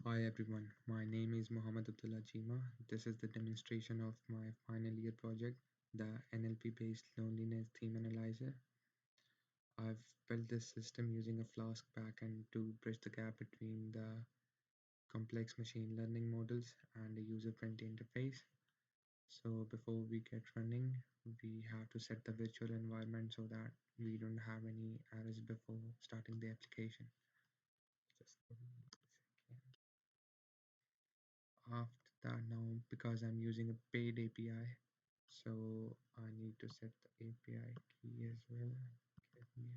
Hi everyone, my name is Mohammed Abdullah Jima. This is the demonstration of my final year project, the NLP based loneliness theme analyzer. I've built this system using a Flask backend to bridge the gap between the complex machine learning models and the user friendly interface. So before we get running, we have to set the virtual environment so that we don't have any errors before starting the application. Just give me a second. After that, now because I'm using a paid API, so I need to set the API key as well. Give me a second.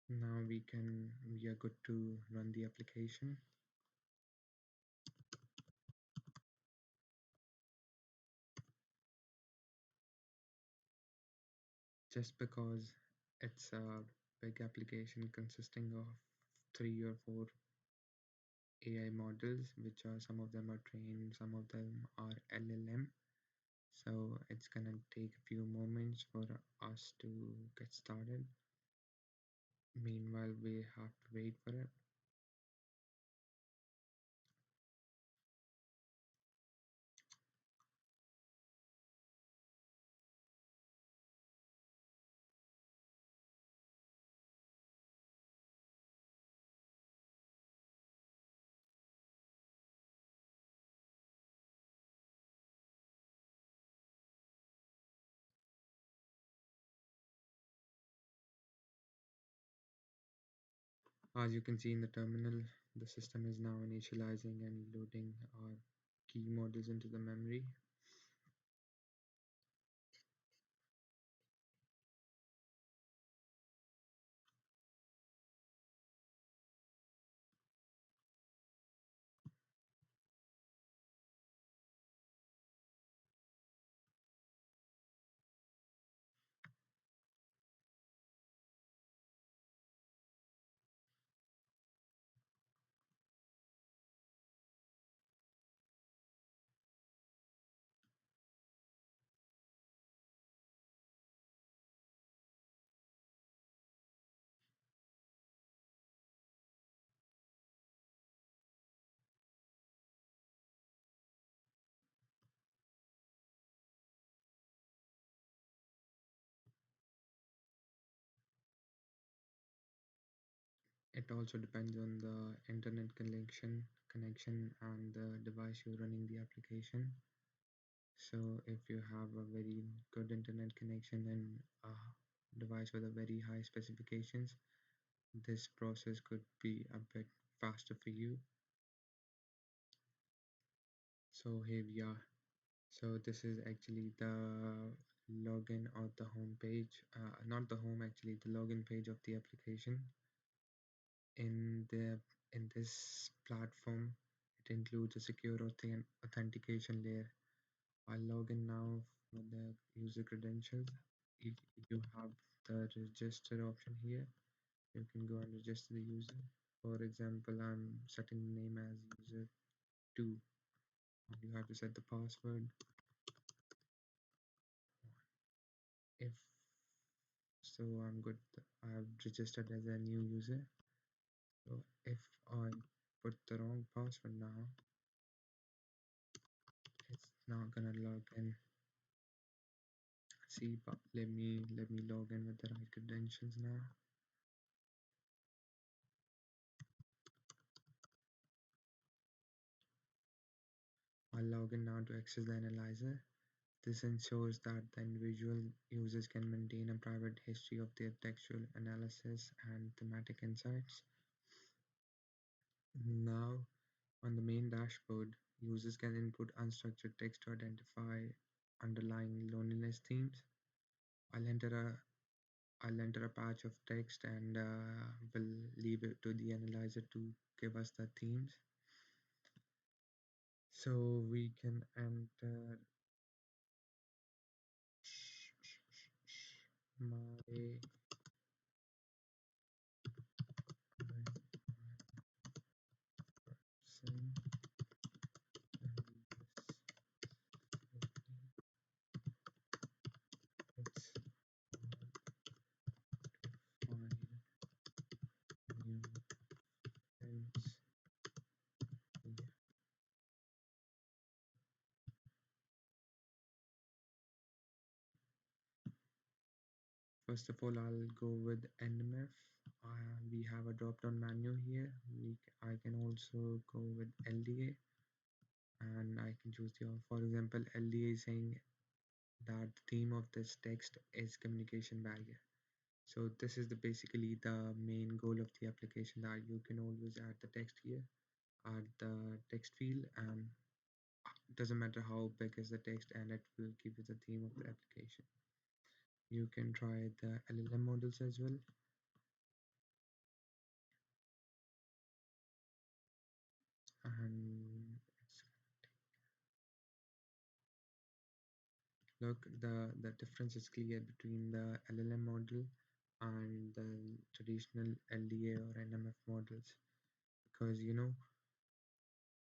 Now we are good to run the application. Just because it's a big application consisting of 3 or 4 AI models, which are some of them are trained, some of them are LLM. So it's gonna take a few moments for us to get started. Meanwhile, we have to wait for it. As you can see in the terminal, the system is now initializing and loading our key models into the memory. It also depends on the internet connection and the device you're running the application. So if you have a very good internet connection and a device with a very high specifications, this process could be a bit faster for you. So here we are. So this is actually the login or the home page, not the home actually, the login page of the application. In the in this platform, it includes a secure authentication layer. I'll log in now for the user credentials. If you have the register option here, you can go and register the user. For example, I'm setting the name as user 2. You have to set the password. If so, I'm good. I've registered as a new user. So if I put the wrong password now, it's not gonna log in. See, but let me log in with the right credentials now. I'll log in now to access the analyzer. This ensures that the individual users can maintain a private history of their textual analysis and thematic insights. Now, on the main dashboard, users can input unstructured text to identify underlying loneliness themes. I'll enter I'll enter a patch of text and will leave it to the analyzer to give us the themes. So we can enter my person First of all, I'll go with NMF. We have a drop-down menu here. I can also go with LDA, and I can choose for example, LDA is saying that the theme of this text is communication barrier. So this is basically the main goal of the application, that you can always add the text here, add the text field, and it doesn't matter how big is the text, and it will give you the theme of the application. You can try the LLM models as well. And look, the difference is clear between the LLM model and the traditional LDA or NMF models, because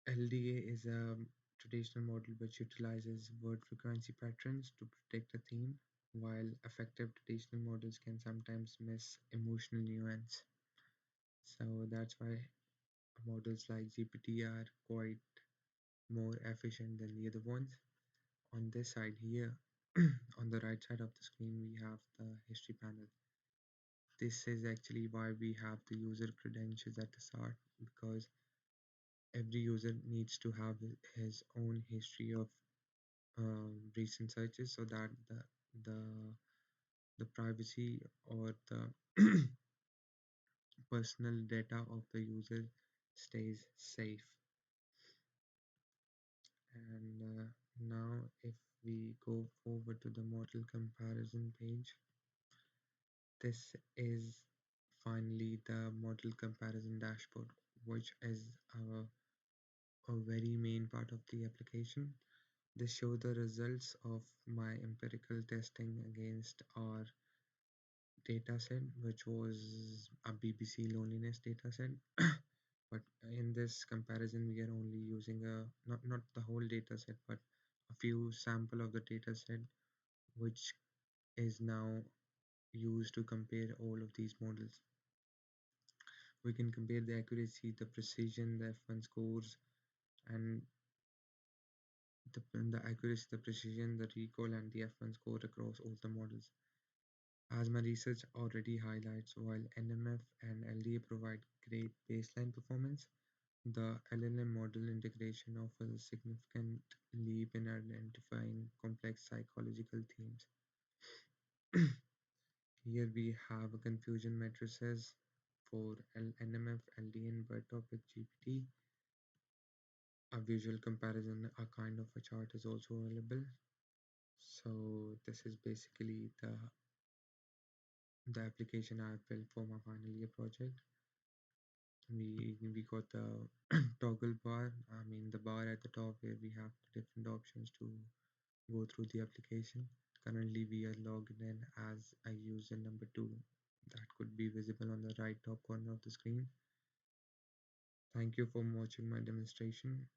LDA is a traditional model which utilizes word frequency patterns to predict a theme, while effective traditional models can sometimes miss emotional nuance. So that's why models like GPT are quite more efficient than the other ones. On this side here, on the right side of the screen, we have the history panel. This is actually why we have the user credentials at the start, because every user needs to have his own history of recent searches, so that the the privacy or the personal data of the user stays safe. And now, if we go forward to the model comparison page, this is finally the model comparison dashboard, which is a very main part of the application. This shows the results of my empirical testing against our dataset, which was a BBC loneliness dataset. But in this comparison, we are only using not the whole dataset, but a few sample of the dataset, which is now used to compare all of these models. We can compare the accuracy, the precision, the F1 scores, and the accuracy, the precision, the recall, and the F1 score across all the models. As my research already highlights, while NMF and LDA provide great baseline performance, the LLM model integration offers a significant leap in identifying complex psychological themes. Here we have a confusion matrices for NMF, LDA, and bird topic GPT. A visual comparison, a kind of a chart is also available. So this is basically the application I built for my final year project. We got the toggle bar, I mean the bar at the top where we have different options to go through the application. Currently we are logged in as a user number 2, that could be visible on the right top corner of the screen. Thank you for watching my demonstration.